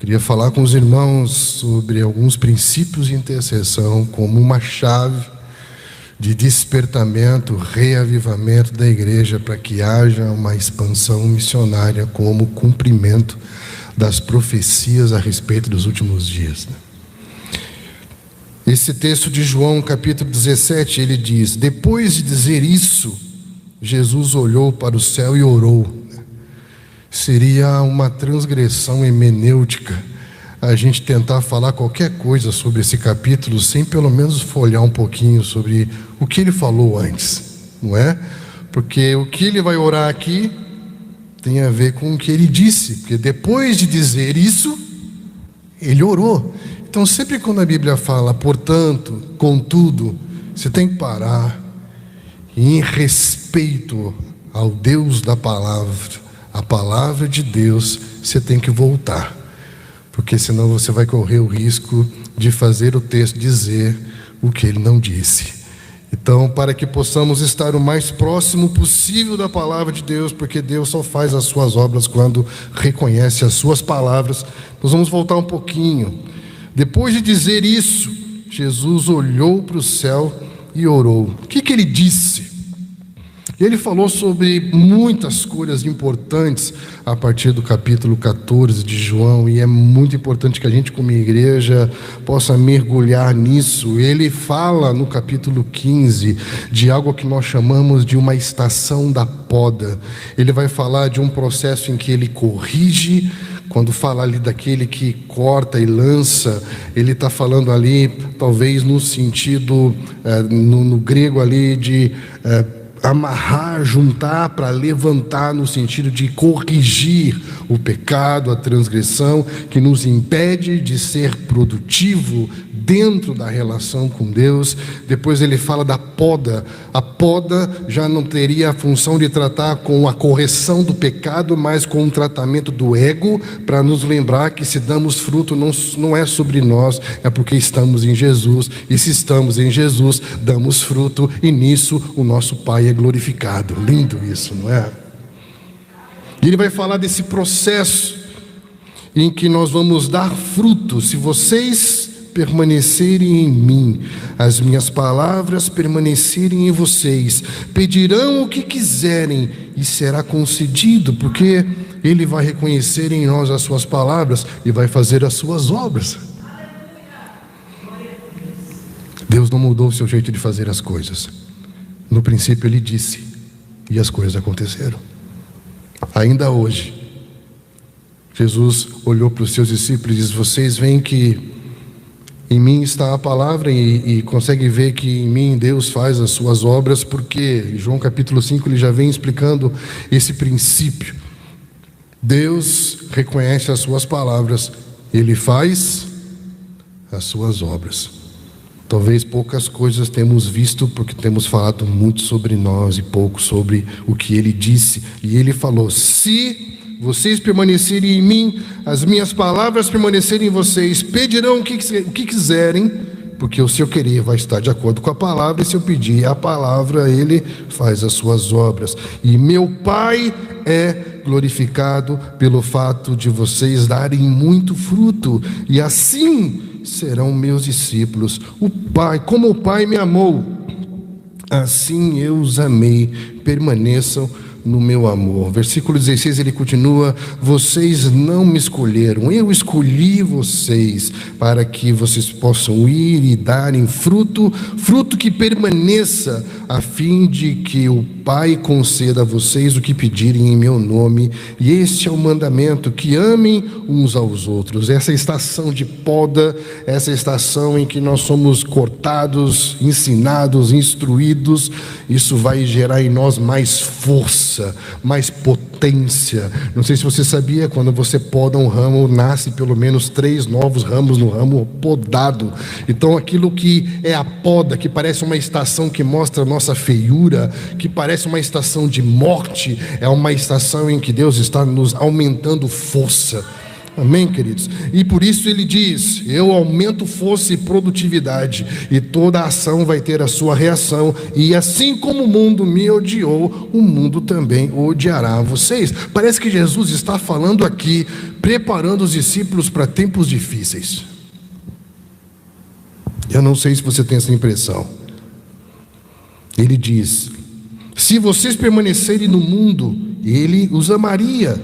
Queria falar com os irmãos sobre alguns princípios de intercessão como uma chave de despertamento, reavivamento da igreja para que haja uma expansão missionária como cumprimento das profecias a respeito dos últimos dias. Esse texto de João, capítulo 17, ele diz: depois de dizer isso, Jesus olhou para o céu e orou. Seria uma transgressão hermenêutica a gente tentar falar qualquer coisa sobre esse capítulo sem pelo menos folhear um pouquinho sobre o que ele falou antes, não é? Porque o que ele vai orar aqui tem a ver com o que ele disse, porque depois de dizer isso, ele orou. Então sempre quando a Bíblia fala, portanto, contudo, você tem que parar e, em respeito ao Deus da palavra, a palavra de Deus, você tem que voltar, porque senão você vai correr o risco de fazer o texto dizer o que ele não disse. Então, para que possamos estar o mais próximo possível da palavra de Deus, porque Deus só faz as suas obras quando reconhece as suas palavras, nós vamos voltar um pouquinho. Depois de dizer isso, Jesus olhou para o céu e orou. O que ele disse? Ele falou sobre muitas coisas importantes a partir do capítulo 14 de João, e é muito importante que a gente, como igreja, possa mergulhar nisso. Ele fala no capítulo 15 de algo que nós chamamos de uma estação da poda. Ele vai falar de um processo em que ele corrige. Quando fala ali daquele que corta e lança, ele está falando ali, talvez no sentido, no grego ali de amarrar, juntar para levantar, no sentido de corrigir o pecado, a transgressão que nos impede de ser produtivo dentro da relação com Deus. Depois ele fala da poda. A poda já não teria a função de tratar com a correção do pecado, mas com o tratamento do ego, para nos lembrar que se damos fruto não é sobre nós, é porque estamos em Jesus, e se estamos em Jesus, damos fruto, e nisso o nosso Pai é glorificado. Lindo isso, não é? E ele vai falar desse processo em que nós vamos dar fruto se vocês permanecerem em mim, as minhas palavras permanecerem em vocês, pedirão o que quiserem e será concedido, porque ele vai reconhecer em nós as suas palavras e vai fazer as suas obras. Deus não mudou o seu jeito de fazer as coisas. No princípio ele disse, e as coisas aconteceram. Ainda hoje, Jesus olhou para os seus discípulos e disse: vocês veem que em mim está a palavra e consegue ver que em mim Deus faz as suas obras, porque em João capítulo 5 ele já vem explicando esse princípio. Deus reconhece as suas palavras, ele faz as suas obras. Talvez poucas coisas temos visto, porque temos falado muito sobre nós e pouco sobre o que ele disse. E ele falou: se vocês permanecerem em mim, as minhas palavras permanecerem em vocês, pedirão o que quiserem, porque o seu querer vai estar de acordo com a palavra, e se eu pedir a palavra, ele faz as suas obras. E meu Pai é glorificado pelo fato de vocês darem muito fruto, e assim serão meus discípulos. O Pai, como o Pai me amou, assim eu os amei, permaneçam no meu amor. Versículo 16 ele continua: vocês não me escolheram, eu escolhi vocês para que vocês possam ir e darem fruto, fruto que permaneça, a fim de que o Pai conceda a vocês o que pedirem em meu nome. E este é o mandamento, que amem uns aos outros. Essa estação de poda, essa estação em que nós somos cortados, ensinados, instruídos, isso vai gerar em nós mais força, mais potência. Não sei se você sabia, quando você poda um ramo, nasce pelo menos 3 novos ramos no ramo podado. Então aquilo que é a poda, que parece uma estação que mostra a nossa feiura, que parece uma estação de morte, é uma estação em que Deus está nos aumentando força. Amém, queridos? E por isso ele diz: eu aumento força e produtividade, e toda ação vai ter a sua reação, e assim como o mundo me odiou, o mundo também odiará vocês. Parece que Jesus está falando aqui, preparando os discípulos para tempos difíceis. Eu não sei se você tem essa impressão. Ele diz: se vocês permanecerem no mundo, ele os amaria,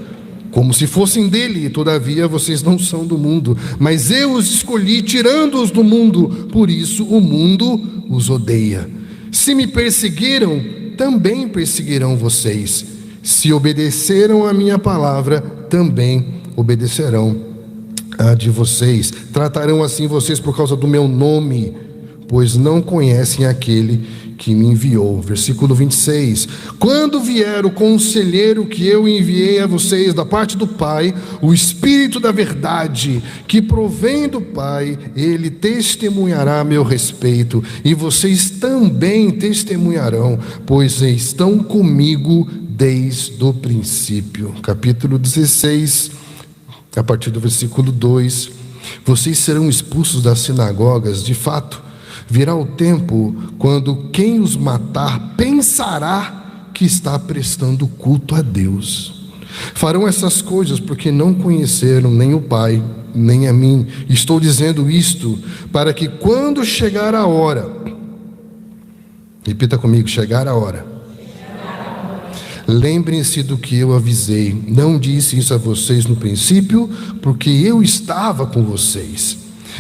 como se fossem dele, todavia vocês não são do mundo, mas eu os escolhi, tirando-os do mundo, por isso o mundo os odeia. Se me perseguiram, também perseguirão vocês. Se obedeceram à minha palavra, também obedecerão a de vocês. Tratarão assim vocês por causa do meu nome, pois não conhecem aquele que me enviou. Versículo 26. Quando vier o conselheiro que eu enviei a vocês da parte do Pai, o Espírito da verdade, que provém do Pai, ele testemunhará a meu respeito, e vocês também testemunharão, pois estão comigo desde o princípio. Capítulo 16, a partir do versículo 2. Vocês serão expulsos das sinagogas, de fato. Virá o tempo quando quem os matar pensará que está prestando culto a Deus. Farão essas coisas porque não conheceram nem o Pai, nem a mim. Estou dizendo isto para que quando chegar a hora, repita comigo, chegar a hora, lembrem-se do que eu avisei. Não disse isso a vocês no princípio, porque eu estava com vocês.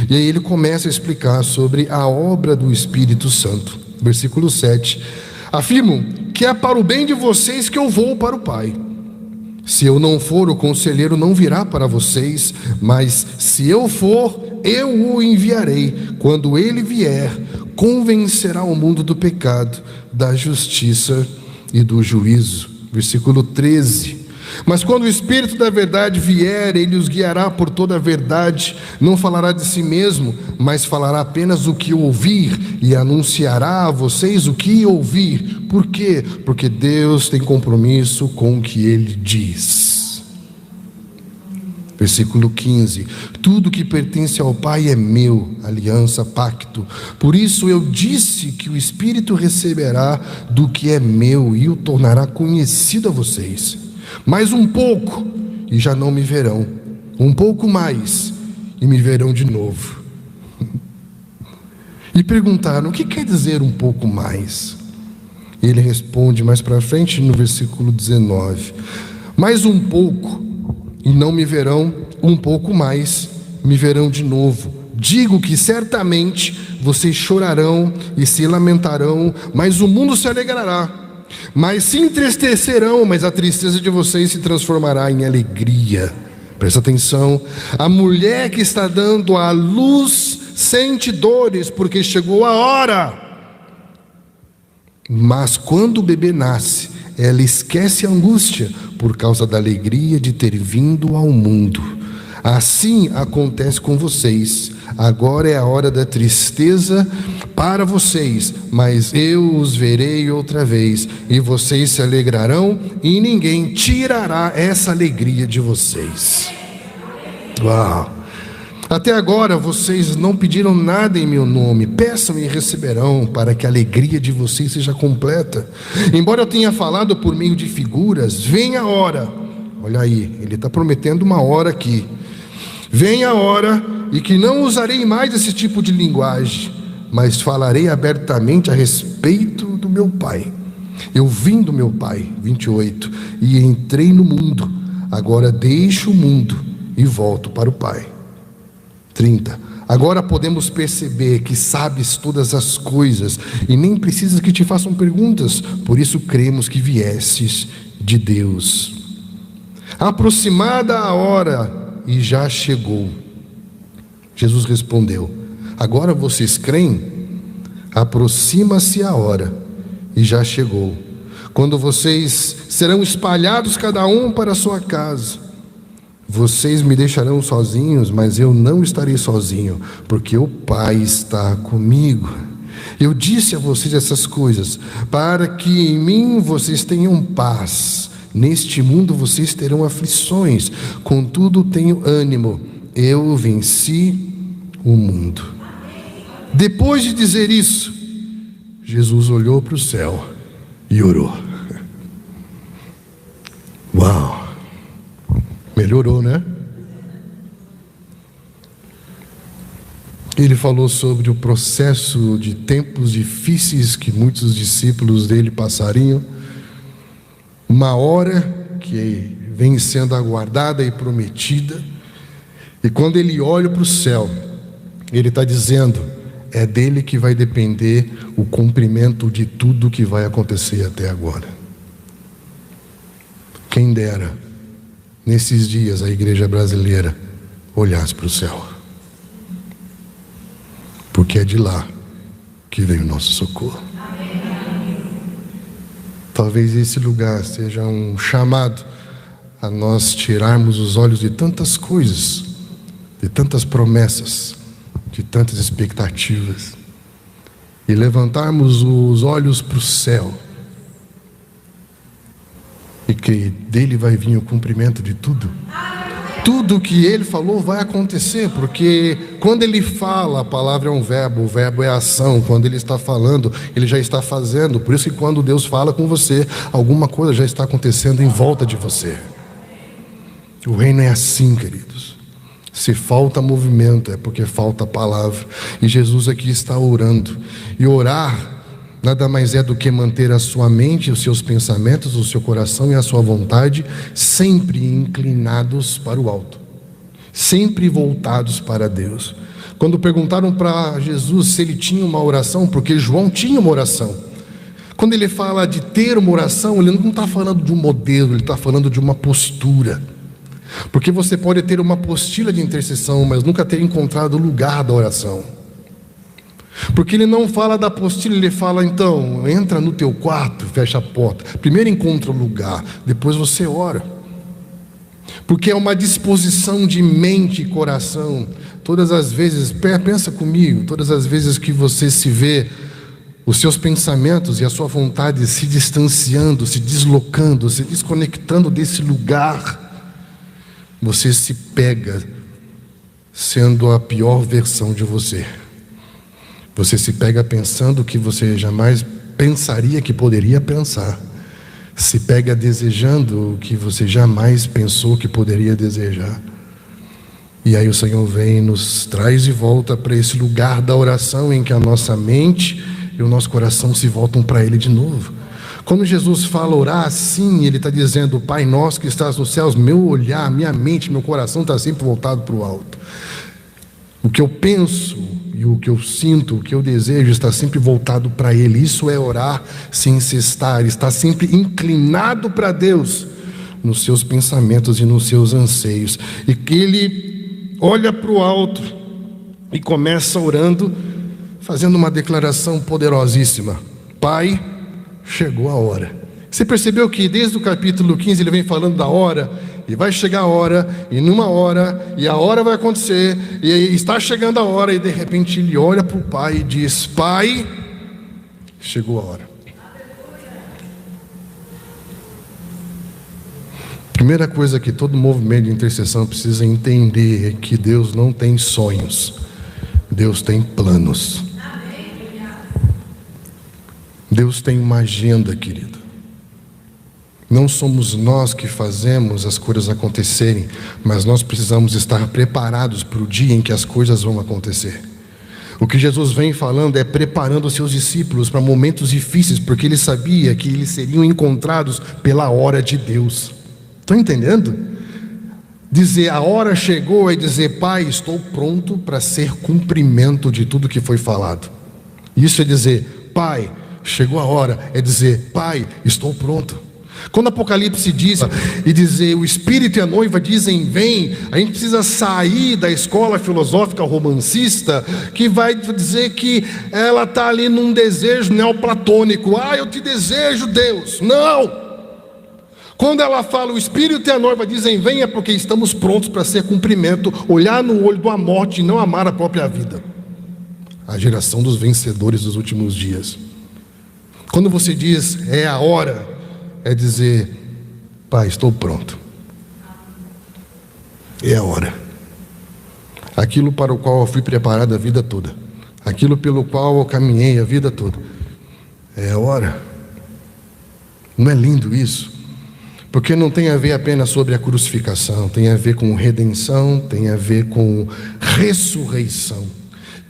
E aí ele começa a explicar sobre a obra do Espírito Santo. Versículo 7. Afirmo que é para o bem de vocês que eu vou para o Pai. Se eu não for, o conselheiro não virá para vocês, mas se eu for, eu o enviarei. Quando ele vier, convencerá o mundo do pecado, da justiça e do juízo. Versículo 13. Mas quando o Espírito da verdade vier, ele os guiará por toda a verdade. Não falará de si mesmo, mas falará apenas o que ouvir, e anunciará a vocês o que ouvir. Por quê? Porque Deus tem compromisso com o que ele diz. Versículo 15. Tudo que pertence ao Pai é meu, aliança, pacto. Por isso eu disse que o Espírito receberá do que é meu e o tornará conhecido a vocês. Mais um pouco e já não me verão, um pouco mais e me verão de novo. E perguntaram: o que quer dizer um pouco mais? Ele responde mais para frente no versículo 19: mais um pouco e não me verão, um pouco mais me verão de novo. Digo que certamente vocês chorarão e se lamentarão, mas o mundo se alegrará. Mas se entristecerão, mas a tristeza de vocês se transformará em alegria. Presta atenção. A mulher que está dando à luz sente dores, porque chegou a hora. Mas quando o bebê nasce, ela esquece a angústia, por causa da alegria de ter vindo ao mundo. Assim acontece com vocês. Agora é a hora da tristeza para vocês, mas eu os verei outra vez, e vocês se alegrarão, e ninguém tirará essa alegria de vocês. Uau! Até agora vocês não pediram nada em meu nome. Peçam e receberão, para que a alegria de vocês seja completa. Embora eu tenha falado por meio de figuras, vem a hora. Olha aí, ele está prometendo uma hora aqui. Vem a hora, e que não usarei mais esse tipo de linguagem, mas falarei abertamente a respeito do meu Pai. Eu vim do meu Pai, 28, e entrei no mundo. Agora deixo o mundo e volto para o Pai. 30. Agora podemos perceber que sabes todas as coisas, e nem precisas que te façam perguntas, por isso cremos que viestes de Deus. Aproximada a hora, e já chegou. Jesus respondeu: agora vocês creem? Aproxima-se a hora, e já chegou, quando vocês serão espalhados cada um para a sua casa. Vocês me deixarão sozinhos, mas eu não estarei sozinho, porque o Pai está comigo. Eu disse a vocês essas coisas, para que em mim vocês tenham paz. Neste mundo vocês terão aflições, contudo tenho ânimo, eu venci o mundo. Depois de dizer isso, Jesus olhou para o céu e orou. Uau! Melhorou, né? Ele falou sobre o processo de tempos difíceis que muitos discípulos dele passariam. Uma hora que vem sendo aguardada e prometida. E quando ele olha para o céu, ele está dizendo, é dele que vai depender o cumprimento de tudo que vai acontecer até agora. Quem dera, nesses dias, a igreja brasileira olhasse para o céu. Porque é de lá que vem o nosso socorro. Talvez esse lugar seja um chamado a nós tirarmos os olhos de tantas coisas, de tantas promessas, de tantas expectativas, e levantarmos os olhos para o céu, e que dele vai vir o cumprimento de tudo. Tudo que ele falou vai acontecer, porque quando ele fala, a palavra é um verbo, o verbo é ação. Quando ele está falando, ele já está fazendo. Por isso que quando Deus fala com você, alguma coisa já está acontecendo em volta de você. O reino é assim, queridos. Se falta movimento, é porque falta palavra. E Jesus aqui está orando. E orar nada mais é do que manter a sua mente, os seus pensamentos, o seu coração e a sua vontade sempre inclinados para o alto, sempre voltados para Deus. Quando perguntaram para Jesus se ele tinha uma oração, porque João tinha uma oração, quando ele fala de ter uma oração, ele não está falando de um modelo, ele está falando de uma postura. Porque você pode ter uma apostila de intercessão, mas nunca ter encontrado o lugar da oração. Porque ele não fala da apostila, ele fala, então, entra no teu quarto, fecha a porta. Primeiro encontra o lugar, depois você ora. Porque é uma disposição de mente e coração. Todas as vezes, pensa comigo, todas as vezes que você se vê, os seus pensamentos e a sua vontade se distanciando, se deslocando, se desconectando desse lugar, você se pega sendo a pior versão de você. Você se pega pensando o que você jamais pensaria que poderia pensar. Se pega desejando o que você jamais pensou que poderia desejar. E aí o Senhor vem e nos traz de volta para esse lugar da oração, em que a nossa mente e o nosso coração se voltam para Ele de novo. Quando Jesus fala orar assim, Ele está dizendo, Pai nosso que estás nos céus, meu olhar, minha mente, meu coração está sempre voltado para o alto. O que eu penso e o que eu sinto, o que eu desejo está sempre voltado para Ele. Isso é orar sem cessar, está sempre inclinado para Deus, nos seus pensamentos e nos seus anseios. E que Ele olha para o alto e começa orando, fazendo uma declaração poderosíssima. Pai, chegou a hora. Você percebeu que desde o capítulo 15 ele vem falando da hora, e vai chegar a hora, e numa hora, e a hora vai acontecer, e está chegando a hora, e de repente ele olha para o Pai e diz, Pai, chegou a hora. Primeira coisa que todo movimento de intercessão precisa entender é que Deus não tem sonhos, Deus tem planos. Deus tem uma agenda, querido. Não somos nós que fazemos as coisas acontecerem, mas nós precisamos estar preparados para o dia em que as coisas vão acontecer. O que Jesus vem falando é preparando os seus discípulos para momentos difíceis, porque ele sabia que eles seriam encontrados pela hora de Deus. Estão entendendo? Dizer a hora chegou é dizer, Pai, estou pronto para ser cumprimento de tudo que foi falado. Isso é dizer, Pai, chegou a hora, é dizer, Pai, estou pronto. Quando Apocalipse diz e dizer o Espírito e a noiva dizem vem, a gente precisa sair da escola filosófica romancista que vai dizer que ela está ali num desejo neoplatônico. Eu te desejo, Deus. Não! Quando ela fala o Espírito e a noiva dizem vem, é porque estamos prontos para ser cumprimento, olhar no olho da morte e não amar a própria vida. A geração dos vencedores dos últimos dias. Quando você diz é a hora, é dizer Pai, estou pronto. É a hora. Aquilo para o qual eu fui preparado a vida toda, aquilo pelo qual eu caminhei a vida toda, é a hora. Não é lindo isso? Porque não tem a ver apenas sobre a crucificação, tem a ver com redenção, tem a ver com ressurreição,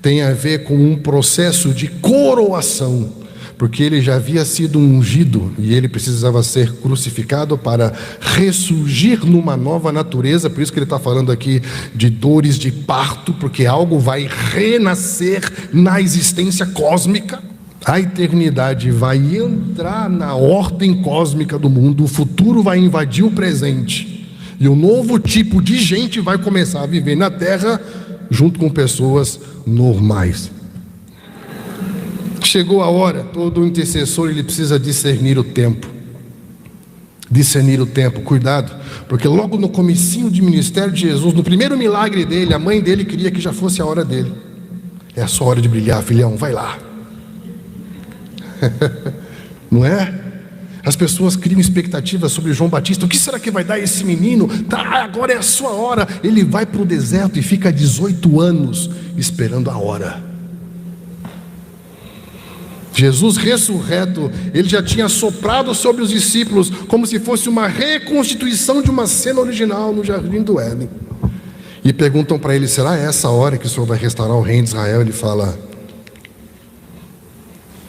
tem a ver com um processo de coroação, porque ele já havia sido ungido e ele precisava ser crucificado para ressurgir numa nova natureza. Por isso que ele está falando aqui de dores de parto, porque algo vai renascer na existência cósmica. A eternidade vai entrar na ordem cósmica do mundo, o futuro vai invadir o presente, e um novo tipo de gente vai começar a viver na terra junto com pessoas normais. Chegou a hora. Todo intercessor ele precisa discernir o tempo. Discernir o tempo, cuidado, porque logo no comecinho de ministério de Jesus, no primeiro milagre dele, a mãe dele queria que já fosse a hora dele. É a sua hora de brilhar, filhão, vai lá. Não é? As pessoas criam expectativas sobre João Batista. O que será que vai dar esse menino? Tá, agora é a sua hora. Ele vai para o deserto e fica 18 anos esperando a hora. Jesus ressurreto, ele já tinha soprado sobre os discípulos como se fosse uma reconstituição de uma cena original no jardim do Éden. E perguntam para ele: será essa a hora que o Senhor vai restaurar o reino de Israel? Ele fala: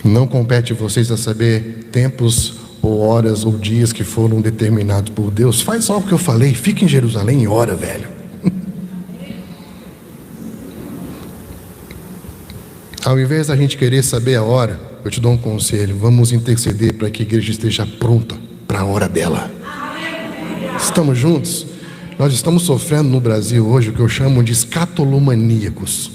não compete vocês a saber tempos ou horas ou dias que foram determinados por Deus. Faz só o que eu falei, fica em Jerusalém e ora, velho. Ao invés da gente querer saber a hora, eu te dou um conselho: vamos interceder para que a igreja esteja pronta para a hora dela. Estamos juntos? Nós estamos sofrendo no Brasil hoje o que eu chamo de escatolomaníacos.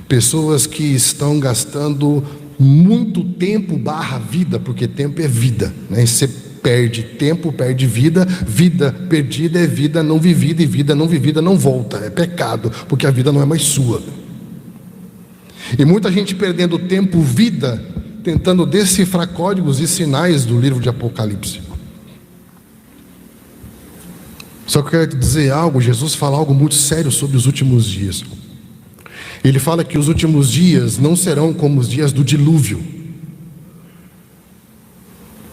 Pessoas que estão gastando muito tempo / vida, porque tempo é vida, né? Você perde tempo, perde vida. Vida perdida é vida não vivida, e vida não vivida não volta. É pecado, porque a vida não é mais sua. E muita gente perdendo tempo, vida, tentando decifrar códigos e sinais do livro de Apocalipse. Só que eu quero te dizer algo. Jesus fala algo muito sério sobre os últimos dias. Ele fala que os últimos dias não serão como os dias do dilúvio.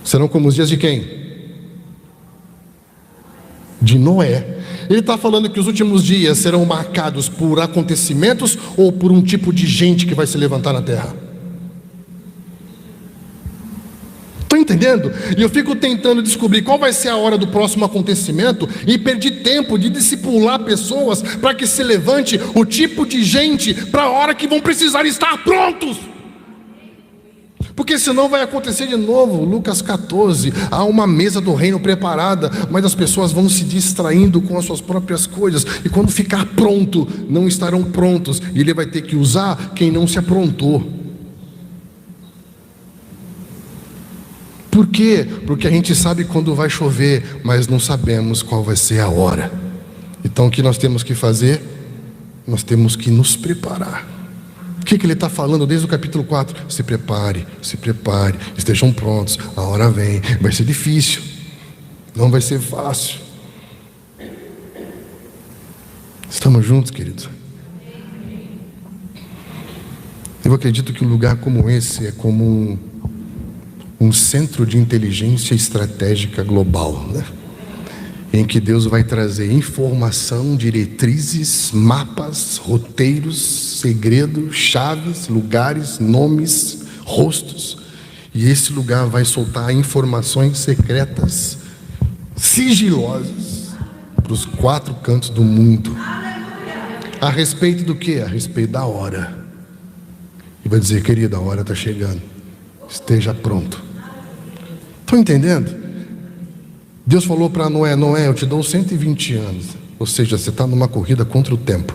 Serão como os dias de quem? De Noé. Ele está falando que os últimos dias serão marcados por acontecimentos ou por um tipo de gente que vai se levantar na terra? Estão entendendo? E eu fico tentando descobrir qual vai ser a hora do próximo acontecimento e perdi tempo de discipular pessoas para que se levante o tipo de gente para a hora que vão precisar estar prontos. Porque senão vai acontecer de novo. Lucas 14, há uma mesa do reino preparada, mas as pessoas vão se distraindo com as suas próprias coisas, e quando ficar pronto, não estarão prontos, e ele vai ter que usar quem não se aprontou. Por quê? Porque a gente sabe quando vai chover, mas não sabemos qual vai ser a hora. Então o que nós temos que fazer? Nós temos que nos preparar. O que ele está falando desde o capítulo 4? Se prepare, estejam prontos, a hora vem. Vai ser difícil, não vai ser fácil. Estamos juntos, queridos? Eu acredito que um lugar como esse é como um centro de inteligência estratégica global, né? Em que Deus vai trazer informação, diretrizes, mapas, roteiros, segredos, chaves, lugares, nomes, rostos. E esse lugar vai soltar informações secretas, sigilosas, para os 4 cantos do mundo. A respeito do quê? A respeito da hora. E vai dizer: querida, a hora está chegando, esteja pronto. Estão entendendo? Deus falou para Noé: Noé, eu te dou 120 anos. Ou seja, você está numa corrida contra o tempo.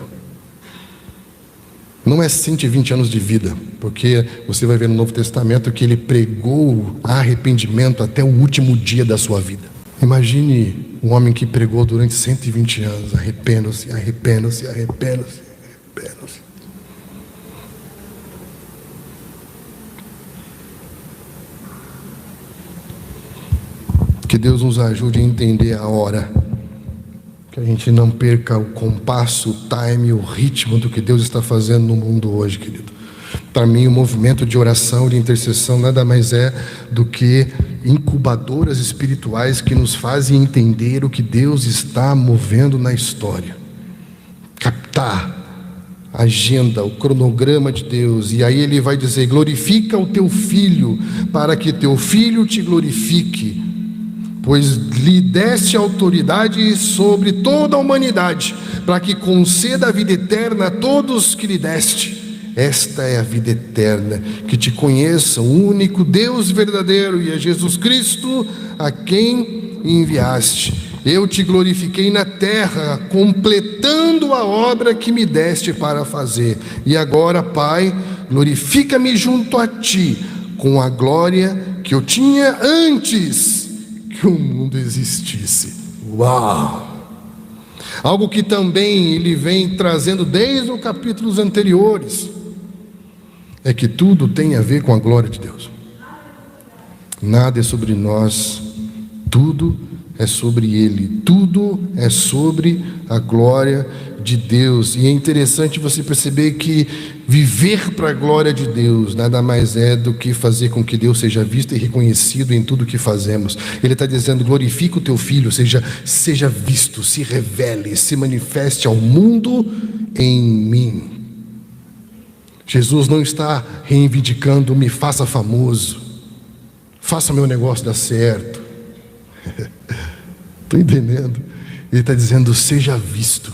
Não é 120 anos de vida, porque você vai ver no Novo Testamento que ele pregou arrependimento até o último dia da sua vida. Imagine um homem que pregou durante 120 anos: arrependam-se, arrependam-se, arrependam-se, arrependam-se. Que Deus nos ajude a entender a hora, que a gente não perca o compasso, o time, o ritmo do que Deus está fazendo no mundo hoje, querido. Para mim, o movimento de oração, de intercessão, nada mais é do que incubadoras espirituais que nos fazem entender o que Deus está movendo na história. Captar a agenda, o cronograma de Deus. E aí ele vai dizer: glorifica o teu filho, para que teu filho te glorifique, pois lhe deste autoridade sobre toda a humanidade, para que conceda a vida eterna a todos que lhe deste. Esta é a vida eterna, que te conheçam, o único Deus verdadeiro, e a Jesus Cristo, a quem enviaste. Eu te glorifiquei na terra, completando a obra que me deste para fazer. E agora, Pai, glorifica-me junto a ti, com a glória que eu tinha antes que o mundo existisse. Uau! Algo que também ele vem trazendo desde os capítulos anteriores, é que tudo tem a ver com a glória de Deus. Nada é sobre nós, tudo é sobre Ele, tudo é sobre a glória de Deus. E é interessante você perceber que viver para a glória de Deus nada mais é do que fazer com que Deus seja visto e reconhecido em tudo que fazemos. Ele está dizendo: glorifica o teu filho, seja visto, se revele, se manifeste ao mundo em mim. Jesus não está reivindicando: me faça famoso, faça meu negócio dar certo. Estou entendendo? Ele está dizendo: seja visto,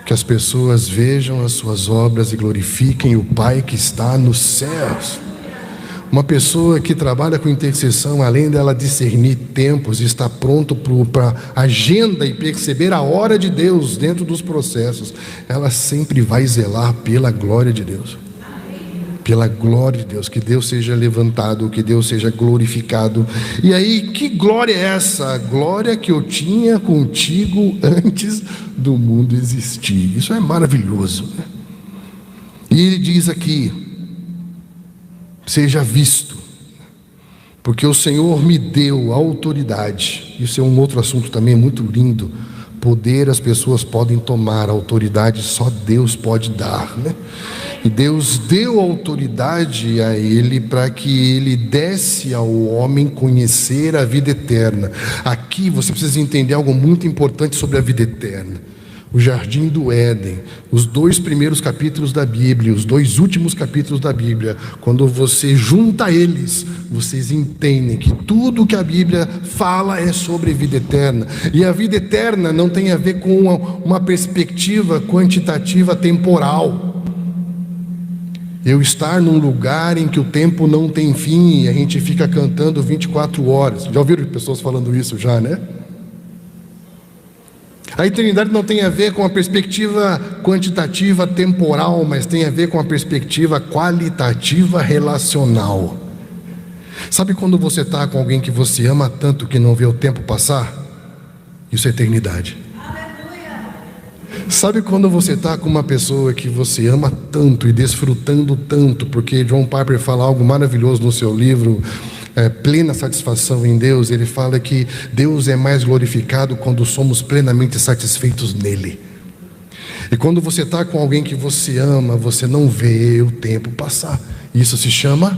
que as pessoas vejam as suas obras e glorifiquem o Pai que está nos céus. Uma pessoa que trabalha com intercessão, além dela discernir tempos, está pronto para a agenda e perceber a hora de Deus dentro dos processos, ela sempre vai zelar pela glória de Deus. Pela glória de Deus, que Deus seja levantado, que Deus seja glorificado. E aí, que glória é essa? A glória que eu tinha contigo antes do mundo existir. Isso é maravilhoso, né? E ele diz aqui: seja visto, porque o Senhor me deu autoridade. Isso é um outro assunto também muito lindo. Poder as pessoas podem tomar, autoridade só Deus pode dar, né? E Deus deu autoridade a ele para que ele desse ao homem conhecer a vida eterna. Aqui você precisa entender algo muito importante sobre a vida eterna. O jardim do Éden, os 2 primeiros capítulos da Bíblia, os 2 últimos capítulos da Bíblia, quando você junta eles, vocês entendem que tudo que a Bíblia fala é sobre vida eterna. E a vida eterna não tem a ver com uma perspectiva quantitativa temporal. Eu estar num lugar em que o tempo não tem fim e a gente fica cantando 24 horas. Já ouviram pessoas falando isso já, né? A eternidade não tem a ver com a perspectiva quantitativa temporal, mas tem a ver com a perspectiva qualitativa relacional. Sabe quando você está com alguém que você ama tanto que não vê o tempo passar? Isso é eternidade. Sabe quando você está com uma pessoa que você ama tanto e desfrutando tanto, porque John Piper fala algo maravilhoso no seu livro, Plena Satisfação em Deus. Ele fala que Deus é mais glorificado quando somos plenamente satisfeitos nele. E quando você está com alguém que você ama, você não vê o tempo passar. Isso se chama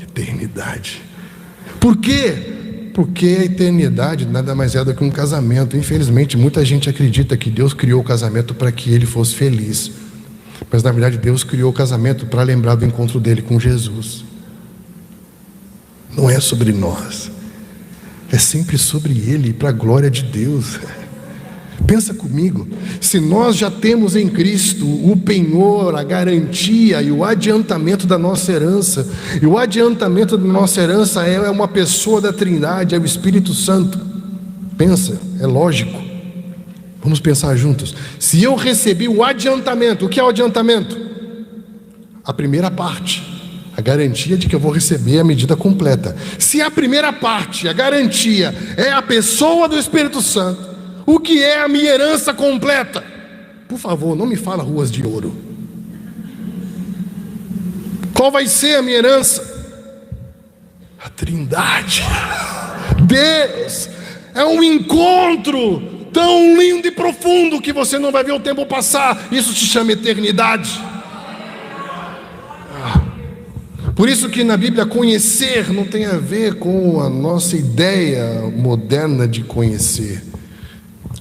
eternidade. Por quê? Porque a eternidade nada mais é do que um casamento. Infelizmente, muita gente acredita que Deus criou o casamento para que ele fosse feliz. Mas na verdade Deus criou o casamento para lembrar do encontro dele com Jesus. Não é sobre nós, é sempre sobre ele, para a glória de Deus. Pensa comigo, se nós já temos em Cristo o penhor, a garantia e o adiantamento da nossa herança, e o adiantamento da nossa herança é uma pessoa da Trindade, é o Espírito Santo. Pensa, é lógico. Vamos pensar juntos. Se eu recebi o adiantamento, o que é o adiantamento? A primeira parte, a garantia de que eu vou receber a medida completa. Se a primeira parte, a garantia, é a pessoa do Espírito Santo, o que é a minha herança completa? Por favor, não me fala ruas de ouro. Qual vai ser a minha herança? A Trindade. Deus é um encontro tão lindo e profundo que você não vai ver o tempo passar. Isso se chama eternidade. Por isso que na Bíblia conhecer não tem a ver com a nossa ideia moderna de conhecer.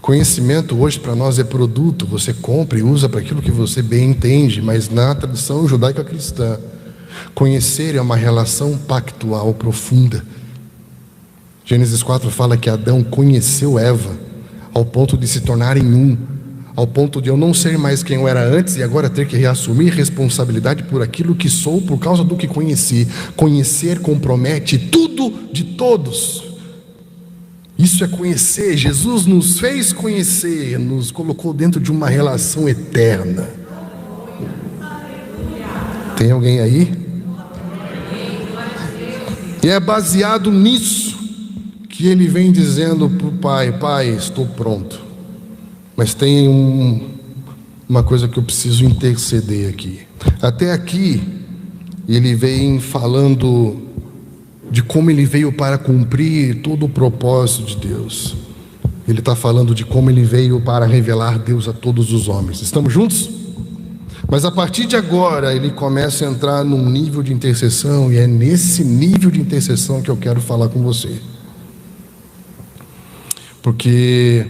Conhecimento hoje para nós é produto, você compra e usa para aquilo que você bem entende, mas na tradição judaica cristã, conhecer é uma relação pactual profunda. Gênesis 4 fala que Adão conheceu Eva ao ponto de se tornarem um, ao ponto de eu não ser mais quem eu era antes e agora ter que reassumir responsabilidade por aquilo que sou por causa do que conheci. Conhecer compromete tudo de todos. Isso é conhecer. Jesus nos fez conhecer, nos colocou dentro de uma relação eterna. Tem alguém aí? E é baseado nisso que ele vem dizendo para o Pai: Pai, estou pronto, mas tem uma coisa que eu preciso interceder aqui. Até aqui ele vem falando de como ele veio para cumprir todo o propósito de Deus. Ele está falando de como ele veio para revelar Deus a todos os homens. Estamos juntos? Mas a partir de agora ele começa a entrar num nível de intercessão, e é nesse nível de intercessão que eu quero falar com você. Porque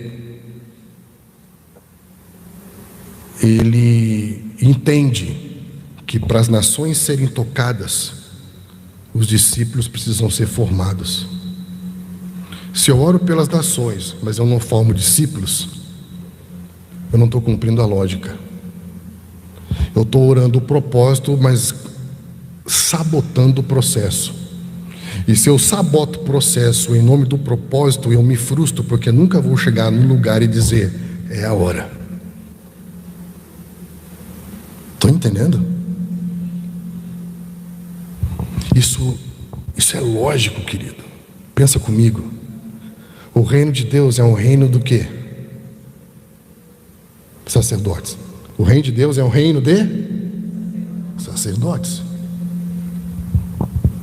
ele entende que para as nações serem tocadas, os discípulos precisam ser formados. Se eu oro pelas nações, mas eu não formo discípulos, eu não estou cumprindo a lógica. Eu estou orando o propósito, mas sabotando o processo. E se eu saboto o processo em nome do propósito, eu me frustro, porque nunca vou chegar num lugar e dizer: é a hora. Estão entendendo? Isso é lógico, querido. Pensa comigo. O reino de Deus é um reino do quê? Sacerdotes. O reino de Deus é um reino de sacerdotes.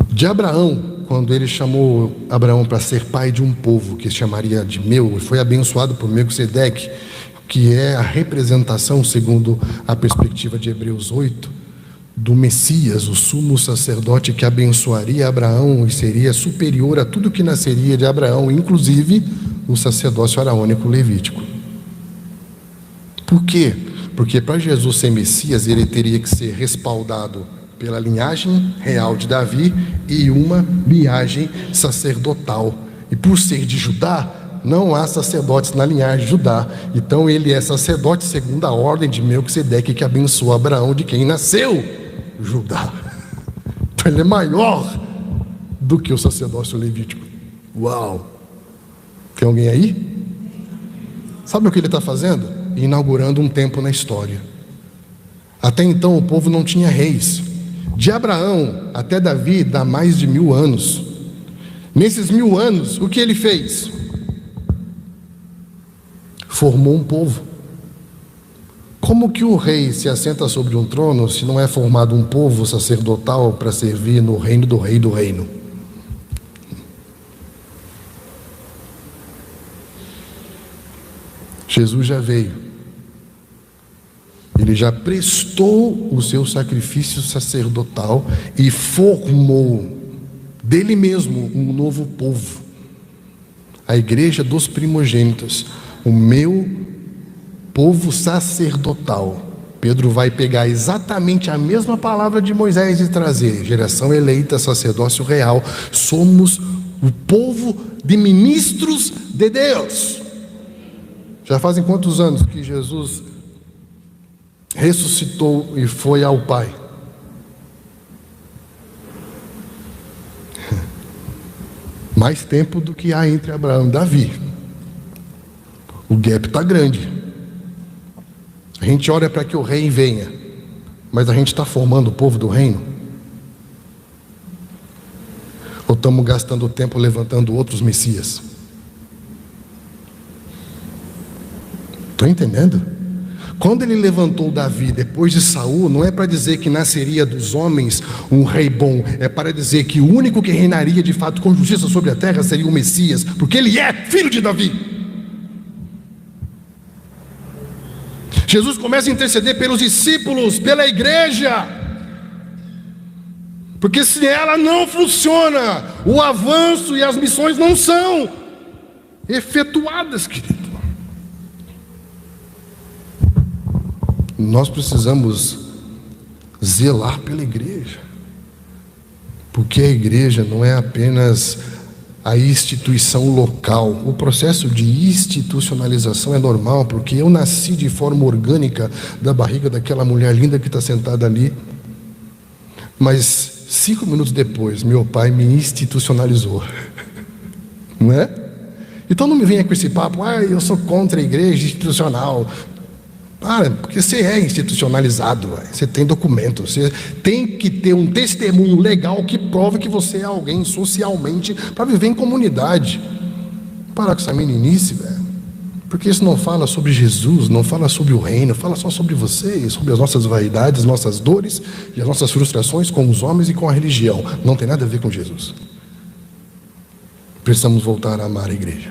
De Abraão, quando ele chamou Abraão para ser pai de um povo que chamaria de meu, e foi abençoado por Melquisedeque, que é a representação, segundo a perspectiva de Hebreus 8, do Messias, o sumo sacerdote que abençoaria Abraão e seria superior a tudo que nasceria de Abraão, inclusive o sacerdócio araônico levítico. Por quê? Porque para Jesus ser Messias, ele teria que ser respaldado pela linhagem real de Davi e uma linhagem sacerdotal. E por ser de Judá, não há sacerdotes na linhagem de Judá. Então ele é sacerdote segundo a ordem de Melquisedeque, que abençoa Abraão, de quem nasceu Judá. Então ele é maior do que o sacerdócio levítico. Uau! Tem alguém aí? Sabe o que ele está fazendo? Inaugurando um tempo na história. Até então o povo não tinha reis. De Abraão até Davi dá mais de 1000 anos. Nesses 1000 anos, o que ele fez? Formou um povo. Como que o rei se assenta sobre um trono se não é formado um povo sacerdotal para servir no reino do rei do reino? Jesus já veio. Ele já prestou o seu sacrifício sacerdotal e formou dele mesmo um novo povo. A igreja dos primogênitos, o meu povo sacerdotal. Pedro vai pegar exatamente a mesma palavra de Moisés e trazer: geração eleita, sacerdócio real. Somos o povo de ministros de Deus. Já fazem quantos anos que Jesus ressuscitou e foi ao Pai? Mais tempo do que há entre Abraão e Davi. O gap está grande. A gente ora para que o rei venha, mas a gente está formando o povo do reino? Ou estamos gastando tempo levantando outros messias? Estão entendendo? Quando ele levantou Davi depois de Saul, não é para dizer que nasceria dos homens um rei bom, é para dizer que o único que reinaria de fato com justiça sobre a terra seria o Messias, porque ele é filho de Davi. Jesus começa a interceder pelos discípulos, pela igreja, porque se ela não funciona, o avanço e as missões não são efetuadas, querido. Nós precisamos zelar pela igreja, porque a igreja não é apenas a instituição local. O processo de institucionalização é normal, porque eu nasci de forma orgânica da barriga daquela mulher linda que está sentada ali, mas 5 minutos depois meu pai me institucionalizou, não é? Então não me venha com esse papo, eu sou contra a igreja institucional. Para, porque você é institucionalizado, você tem documento, você tem que ter um testemunho legal que prove que você é alguém socialmente para viver em comunidade. Para com essa meninice, velho, porque isso não fala sobre Jesus, não fala sobre o reino, fala só sobre você, sobre as nossas vaidades, nossas dores e as nossas frustrações com os homens e com a religião. Não tem nada a ver com Jesus. Precisamos voltar a amar a igreja,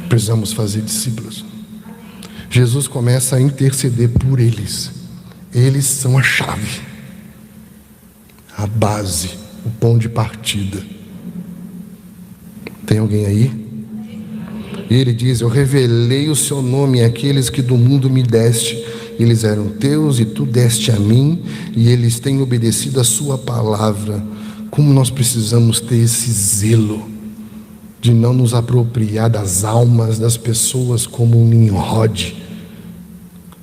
precisamos fazer discípulos. Jesus começa a interceder por eles. Eles são a chave, a base, o pão de partida. Tem alguém aí? E ele diz: eu revelei o seu nome àqueles que do mundo me deste. Eles eram teus e tu deste a mim, e eles têm obedecido a sua palavra. Como nós precisamos ter esse zelo de não nos apropriar das almas das pessoas como um Nimrod,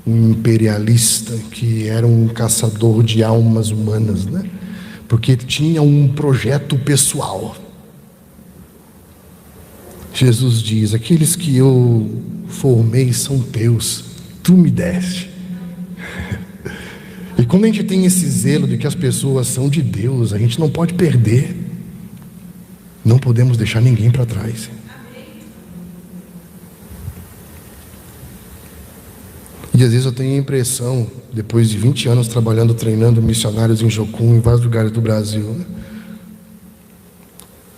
um imperialista que era um caçador de almas humanas, né? Porque tinha um projeto pessoal. Jesus diz: aqueles que eu formei são teus, tu me deste. E quando a gente tem esse zelo de que as pessoas são de Deus, a gente não pode perder. Não podemos deixar ninguém para trás. E às vezes eu tenho a impressão, depois de 20 anos trabalhando, treinando missionários em Jocum, em vários lugares do Brasil, né,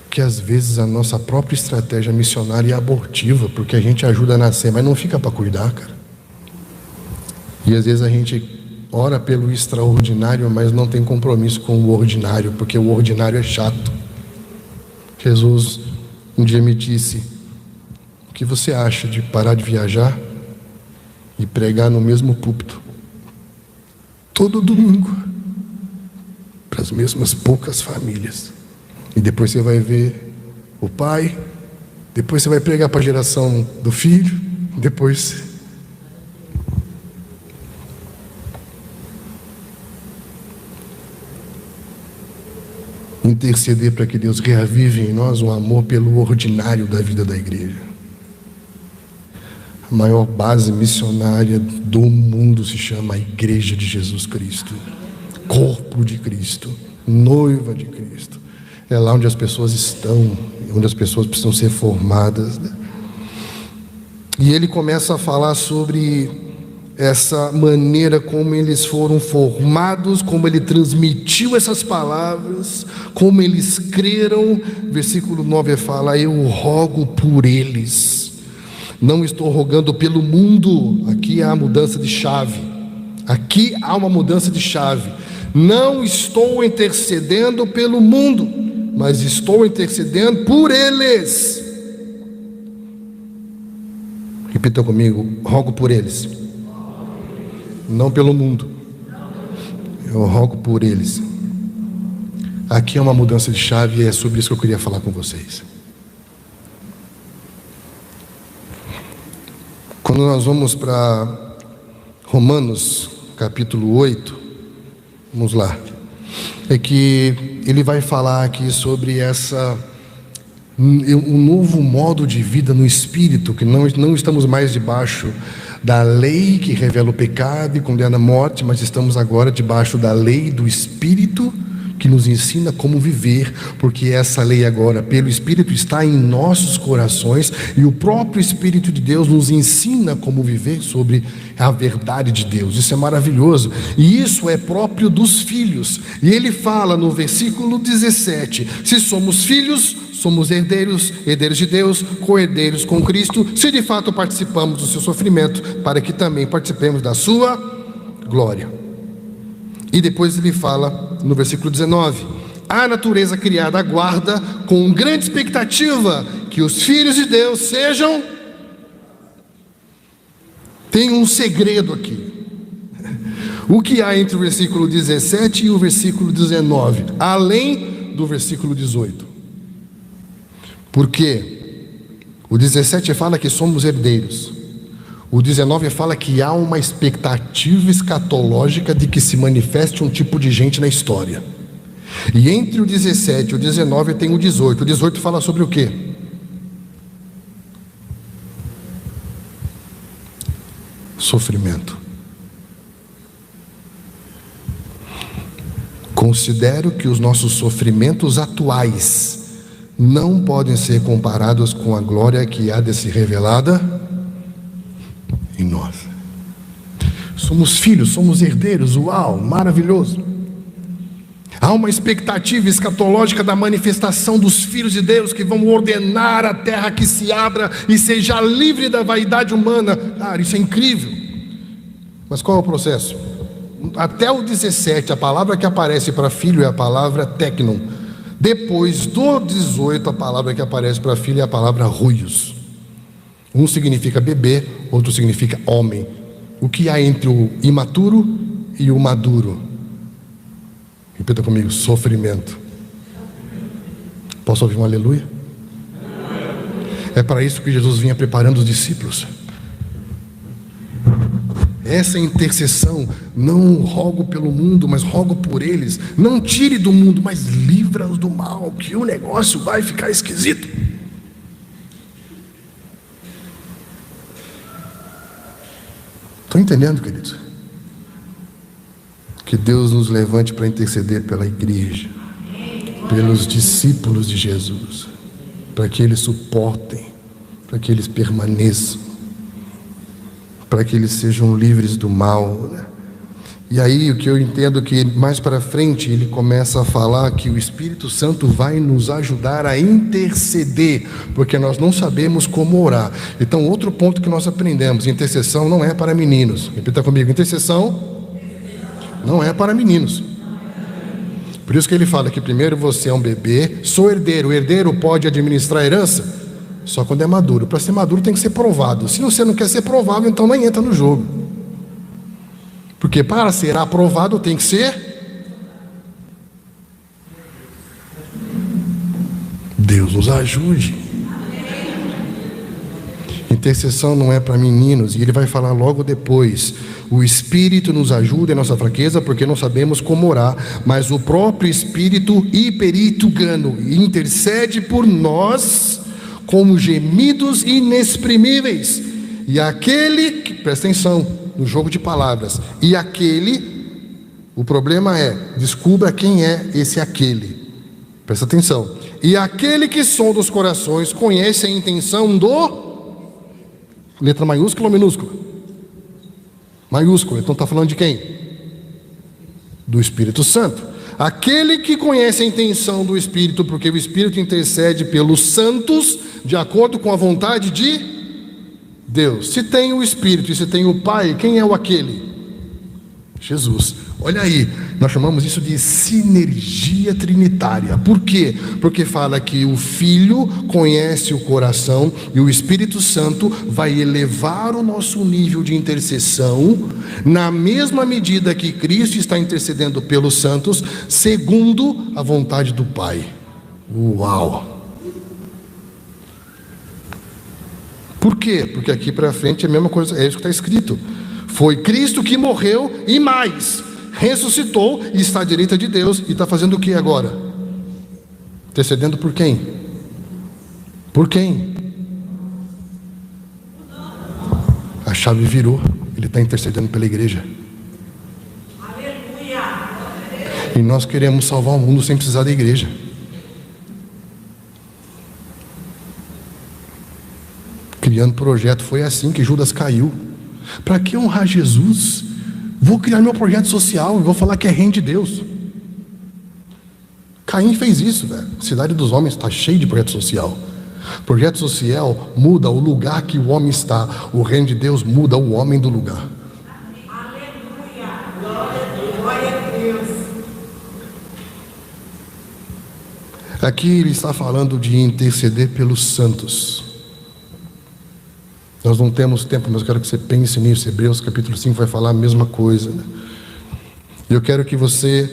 que às vezes a nossa própria estratégia missionária é abortiva, porque a gente ajuda a nascer, mas não fica para cuidar, cara. E às vezes a gente ora pelo extraordinário, mas não tem compromisso com o ordinário, porque o ordinário é chato. Jesus um dia me disse: o que você acha de parar de viajar e pregar no mesmo púlpito todo domingo para as mesmas poucas famílias, e depois você vai ver o pai, depois você vai pregar para a geração do filho, depois interceder para que Deus reavive em nós um amor pelo ordinário da vida da igreja. A maior base missionária do mundo se chama a Igreja de Jesus Cristo, corpo de Cristo, noiva de Cristo. É lá onde as pessoas estão, onde as pessoas precisam ser formadas, né? E ele começa a falar sobre essa maneira como eles foram formados, como ele transmitiu essas palavras, como eles creram. Versículo 9 fala: eu rogo por eles. Não estou rogando pelo mundo. Aqui há mudança de chave. Aqui há uma mudança de chave. Não estou intercedendo pelo mundo, mas estou intercedendo por eles. Repita comigo: rogo por eles. Não pelo mundo, eu rogo por eles. Aqui é uma mudança de chave, e é sobre isso que eu queria falar com vocês. Quando nós vamos para Romanos capítulo 8, vamos lá, é que ele vai falar aqui sobre um novo modo de vida no Espírito, que não estamos mais debaixo da lei que revela o pecado e condena a morte, mas estamos agora debaixo da lei do Espírito que nos ensina como viver, porque essa lei agora, pelo Espírito, está em nossos corações, e o próprio Espírito de Deus nos ensina como viver sobre a verdade de Deus. Isso é maravilhoso, e isso é próprio dos filhos. E ele fala no versículo 17: se somos filhos, somos herdeiros, herdeiros de Deus, co-herdeiros com Cristo, se de fato participamos do seu sofrimento, para que também participemos da sua glória. E depois ele fala no versículo 19: a natureza criada aguarda com grande expectativa que os filhos de Deus sejam... Tem um segredo aqui. O que há entre o versículo 17 e o versículo 19, além do versículo 18? Porque o 17 fala que somos herdeiros, o 19 fala que há uma expectativa escatológica de que se manifeste um tipo de gente na história. E entre o 17 e o 19 tem o 18. O 18 fala sobre o quê? Sofrimento. Considero que os nossos sofrimentos atuais não podem ser comparados com a glória que há de ser revelada em nós. Somos filhos, somos herdeiros. Uau, maravilhoso. Há uma expectativa escatológica da manifestação dos filhos de Deus, que vão ordenar a terra que se abra e seja livre da vaidade humana. Cara, isso é incrível. Mas qual é o processo? Até o 17, a palavra que aparece para filho é a palavra teknon. Depois do 18, a palavra que aparece para filho é a palavra ruios. Um significa bebê, outro significa homem. O que há entre o imaturo e o maduro? Repita comigo: sofrimento. Posso ouvir um aleluia? É para isso que Jesus vinha preparando os discípulos. Essa intercessão: não rogo pelo mundo, mas rogo por eles. Não tire do mundo, mas livra-os do mal, que o negócio vai ficar esquisito. Estão entendendo, queridos? Que Deus nos levante para interceder pela igreja, pelos discípulos de Jesus, para que eles suportem, para que eles permaneçam, para que eles sejam livres do mal, né? E aí o que eu entendo que mais para frente ele começa a falar que o Espírito Santo vai nos ajudar a interceder, porque nós não sabemos como orar. Então, outro ponto que nós aprendemos: intercessão não é para meninos. Repita comigo: intercessão não é para meninos. Por isso que ele fala que primeiro você é um bebê, sou herdeiro. O herdeiro pode administrar a herança só quando é maduro. Para ser maduro tem que ser provado. Se você não quer ser provado, então nem entra no jogo. Porque para ser aprovado tem que ser... Deus nos ajude. Intercessão não é para meninos. E ele vai falar logo depois: o Espírito nos ajuda em nossa fraqueza, porque não sabemos como orar, mas o próprio Espírito hiperitugano intercede por nós como gemidos inexprimíveis. E aquele que, presta atenção no jogo de palavras, e aquele, o problema é, descubra quem é esse aquele. Presta atenção. E aquele que sonda os corações conhece a intenção do... Letra maiúscula ou minúscula? Maiúscula. Então está falando de quem? Do Espírito Santo. Aquele que conhece a intenção do Espírito, porque o Espírito intercede pelos santos de acordo com a vontade de Deus. Se tem o Espírito e se tem o Pai, quem é o aquele? Jesus. Olha aí, nós chamamos isso de sinergia trinitária. Por quê? Porque fala que o Filho conhece o coração e o Espírito Santo vai elevar o nosso nível de intercessão na mesma medida que Cristo está intercedendo pelos santos, segundo a vontade do Pai. Uau! Por quê? Porque aqui para frente é a mesma coisa, é isso que está escrito. Foi Cristo que morreu e mais, ressuscitou e está à direita de Deus. E está fazendo o que agora? Intercedendo por quem? Por quem? A chave virou. Ele está intercedendo pela igreja. E nós queremos salvar o mundo sem precisar da igreja. Criando projeto, foi assim que Judas caiu. Para que honrar Jesus? Vou criar meu projeto social e vou falar que é reino de Deus. Caim fez isso, velho. A cidade dos homens está cheia de projeto social. Projeto social muda o lugar que o homem está. O reino de Deus muda o homem do lugar. Aleluia, glória a Deus. Aqui ele está falando de interceder pelos santos. Nós não temos tempo, mas eu quero que você pense nisso. Hebreus capítulo 5 vai falar a mesma coisa, né? E eu quero que você,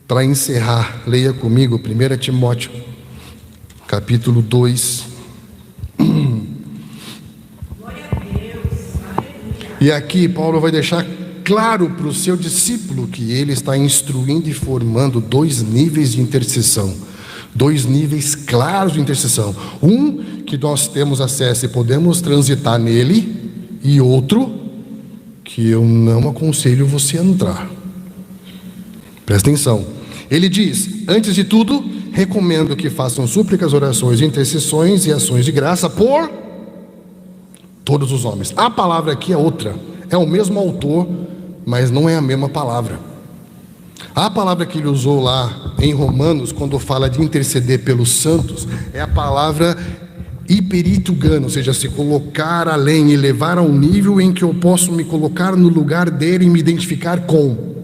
para encerrar, leia comigo 1 Timóteo capítulo 2. Glória a Deus. E aqui Paulo vai deixar claro para o seu discípulo que ele está instruindo e formando 2 níveis de intercessão. 2 níveis claros de intercessão. Um que nós temos acesso e podemos transitar nele, e outro que eu não aconselho você a entrar. Presta atenção. Ele diz: antes de tudo, recomendo que façam súplicas, orações, intercessões e ações de graça por todos os homens. A palavra aqui é outra. É o mesmo autor, mas não é a mesma palavra. A palavra que ele usou lá em Romanos, quando fala de interceder pelos santos, é a palavra hiperitugano, ou seja, se colocar além e levar a um nível em que eu posso me colocar no lugar dele e me identificar com.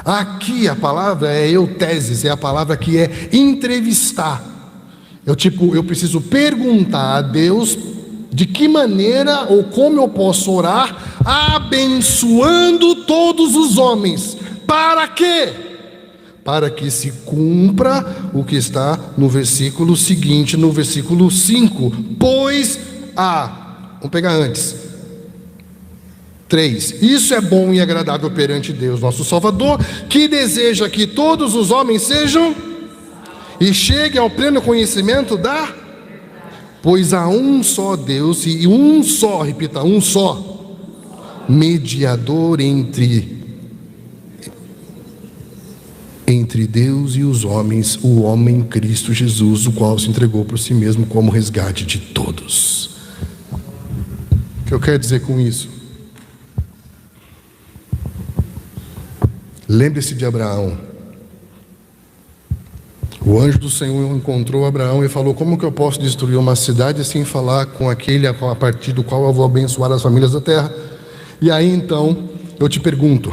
Aqui a palavra é euteses, é a palavra que é entrevistar. Eu preciso perguntar a Deus de que maneira ou como eu posso orar, abençoando todos os homens. Para quê? Para que se cumpra o que está no versículo seguinte, no versículo 5. Pois vamos pegar antes. 3. Isso é bom e agradável perante Deus, nosso Salvador, que deseja que todos os homens sejam e cheguem ao pleno conhecimento da... Pois há um só Deus e um só, repita, um só, mediador entre Deus e os homens, o homem Cristo Jesus, o qual se entregou por si mesmo como resgate de todos. O que eu quero dizer com isso? Lembre-se de Abraão. O anjo do Senhor encontrou Abraão e falou: como que eu posso destruir uma cidade sem falar com aquele a partir do qual eu vou abençoar as famílias da terra? E aí então eu te pergunto,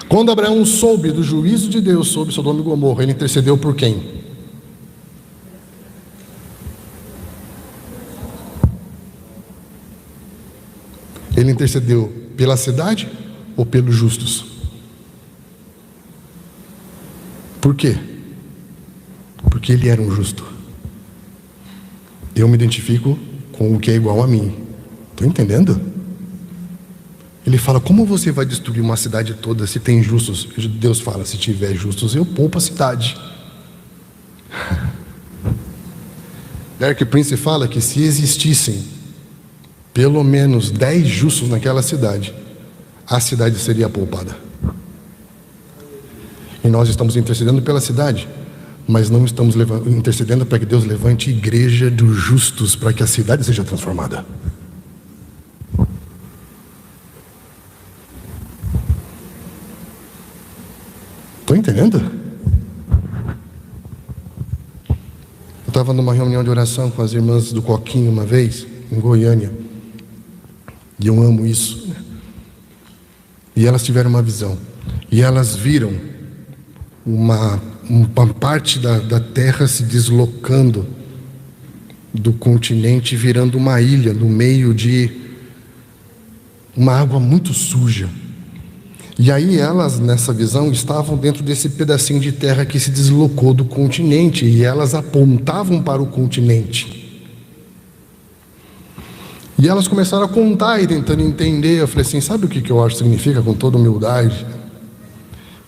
quando Abraão soube do juízo de Deus sobre Sodoma e Gomorra, ele intercedeu por quem? Ele intercedeu pela cidade ou pelos justos? Por quê? Porque ele era um justo. Eu me identifico com o que é igual a mim. Estou entendendo? Ele fala: como você vai destruir uma cidade toda se tem justos? Deus fala: se tiver justos, eu poupo a cidade. Derek Prince fala que se existissem pelo menos 10 justos naquela cidade, a cidade seria poupada. E nós estamos intercedendo pela cidade, mas não estamos intercedendo para que Deus levante igreja dos justos, para que a cidade seja transformada. Estão entendendo? Eu estava numa reunião de oração com as irmãs do Coquinho uma vez, em Goiânia, e eu amo isso. E elas tiveram uma visão, e elas viram uma parte da terra se deslocando do continente, virando uma ilha no meio de uma água muito suja. E aí elas, nessa visão, estavam dentro desse pedacinho de terra que se deslocou do continente, e elas apontavam para o continente. E elas começaram a contar e tentando entender. Eu falei assim: sabe o que eu acho que significa, com toda humildade?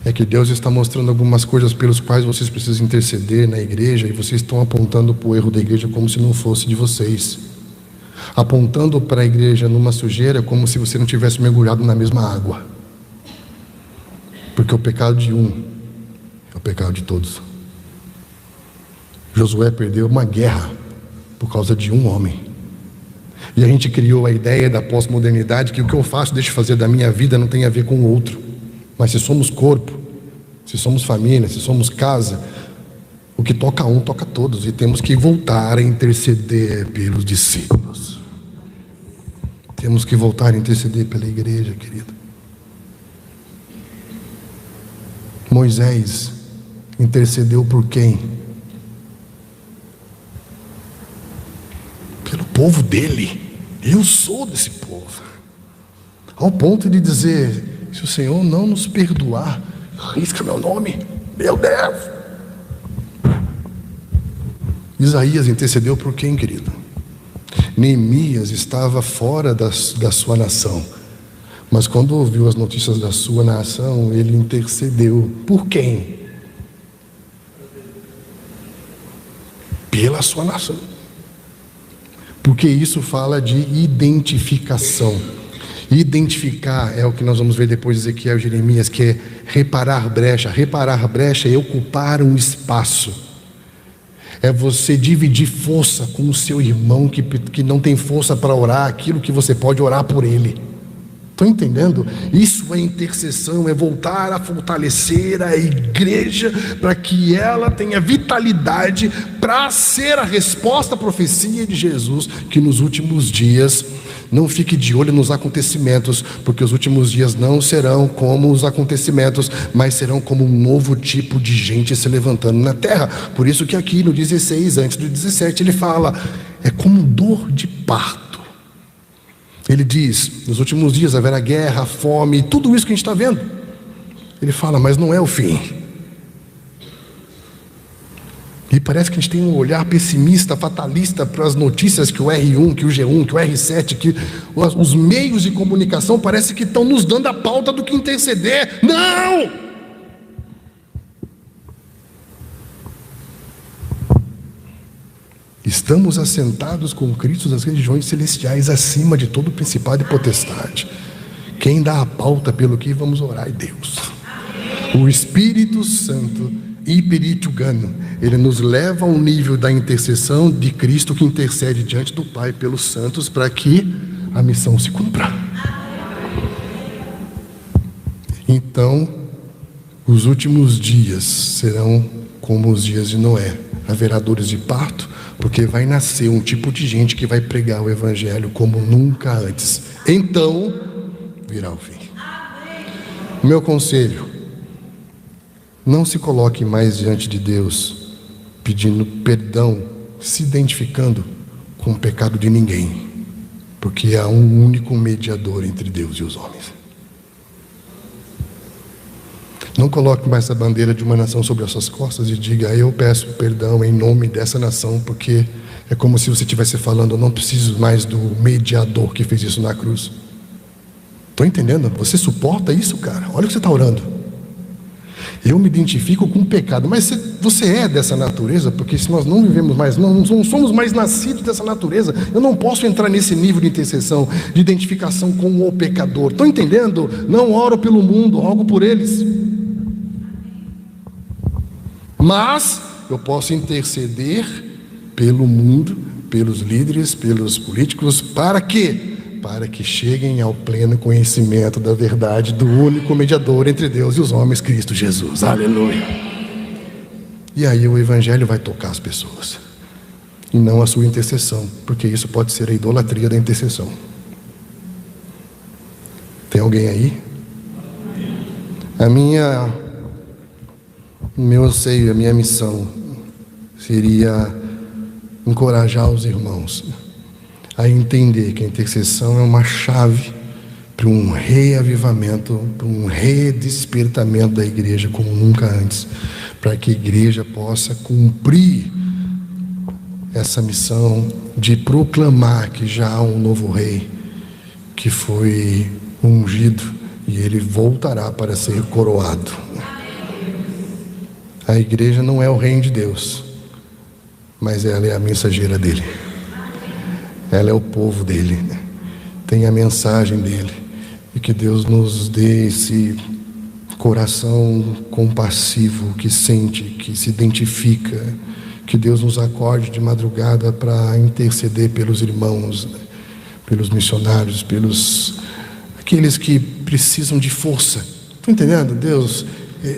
É que Deus está mostrando algumas coisas pelos quais vocês precisam interceder na igreja, e vocês estão apontando para o erro da igreja como se não fosse de vocês, apontando para a igreja numa sujeira como se você não tivesse mergulhado na mesma água. Porque o pecado de um é o pecado de todos. Josué perdeu uma guerra por causa de um homem. E a gente criou a ideia da pós-modernidade que o que eu faço, deixo fazer da minha vida não tem a ver com o outro. Mas se somos corpo, se somos família, se somos casa, o que toca um, toca todos. E temos que voltar a interceder pelos discípulos. Temos que voltar a interceder pela igreja, querido. Moisés intercedeu por quem? Pelo povo dele. Eu sou desse povo. Ao ponto de dizer: se o Senhor não nos perdoar, risca meu nome, meu Deus. Isaías intercedeu por quem, querido? Neemias estava fora da sua nação, mas quando ouviu as notícias da sua nação, ele intercedeu por quem? Pela sua nação. Porque isso fala de identificação. Identificar é o que nós vamos ver depois de Ezequiel e Jeremias, que é reparar brecha. Reparar brecha é ocupar um espaço. É você dividir força com o seu irmão que não tem força para orar aquilo que você pode orar por ele. Estão entendendo? Isso é intercessão, é voltar a fortalecer a igreja para que ela tenha vitalidade para ser a resposta à profecia de Jesus, que nos últimos dias não fique de olho nos acontecimentos, porque os últimos dias não serão como os acontecimentos, mas serão como um novo tipo de gente se levantando na terra. Por isso que aqui no 16, antes do 17, ele fala, é como dor de parto. Ele diz, nos últimos dias haverá guerra, fome, tudo isso que a gente está vendo. Ele fala, mas não é o fim. E parece que a gente tem um olhar pessimista, fatalista para as notícias que o R1, que o G1, que o R7, que os meios de comunicação parece que estão nos dando a pauta do que interceder. Não! Estamos assentados com Cristo nas regiões celestiais, acima de todo principado e potestade. Quem dá a pauta pelo que vamos orar é Deus. O Espírito Santo hiperitugano, ele nos leva ao nível da intercessão de Cristo, que intercede diante do Pai pelos santos, para que a missão se cumpra. Então, os últimos dias serão como os dias de Noé. Haverá dores de parto, porque vai nascer um tipo de gente que vai pregar o Evangelho como nunca antes. Então, virá o fim. Meu conselho: não se coloque mais diante de Deus pedindo perdão, se identificando com o pecado de ninguém, porque há um único mediador entre Deus e os homens. Não coloque mais a bandeira de uma nação sobre as suas costas e diga, eu peço perdão em nome dessa nação, porque é como se você estivesse falando, eu não preciso mais do mediador que fez isso na cruz. Estão entendendo? Você suporta isso, cara? Olha o que você está orando. Eu me identifico com o pecado, mas você é dessa natureza, porque se nós não vivemos mais, não somos mais nascidos dessa natureza, eu não posso entrar nesse nível de intercessão, de identificação com o pecador. Estão entendendo? Não oro pelo mundo, oro por eles. Mas eu posso interceder pelo mundo, pelos líderes, pelos políticos, para quê? Para que cheguem ao pleno conhecimento da verdade do único mediador entre Deus e os homens, Cristo Jesus. Aleluia. E aí o Evangelho vai tocar as pessoas, e não a sua intercessão, porque isso pode ser a idolatria da intercessão. Tem alguém aí? O meu anseio, a minha missão seria encorajar os irmãos a entender que a intercessão é uma chave para um reavivamento, para um redespertamento da igreja como nunca antes, para que a igreja possa cumprir essa missão de proclamar que já há um novo rei que foi ungido e ele voltará para ser coroado. A igreja não é o reino de Deus, mas ela é a mensageira dele. Ela é o povo dele, tem a mensagem dele. E que Deus nos dê esse coração compassivo, que sente, que se identifica. Que Deus nos acorde de madrugada para interceder pelos irmãos, né? Pelos missionários, pelos aqueles que precisam de força. Estão entendendo? Deus,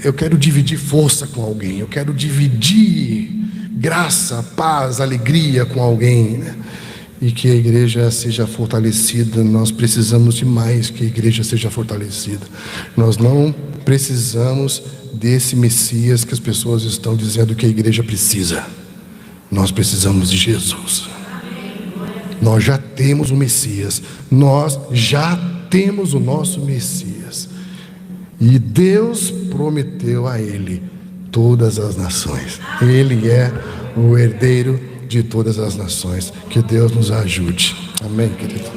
eu quero dividir força com alguém, eu quero dividir graça, paz, alegria com alguém, né? E que a igreja seja fortalecida. Nós precisamos de mais que a igreja seja fortalecida. Nós não precisamos desse Messias que as pessoas estão dizendo que a igreja precisa. Nós precisamos de Jesus. Nós já temos o Messias. Nós já temos o nosso Messias. E Deus prometeu a ele todas as nações. Ele é o herdeiro de todas as nações. Que Deus nos ajude. Amém, querido?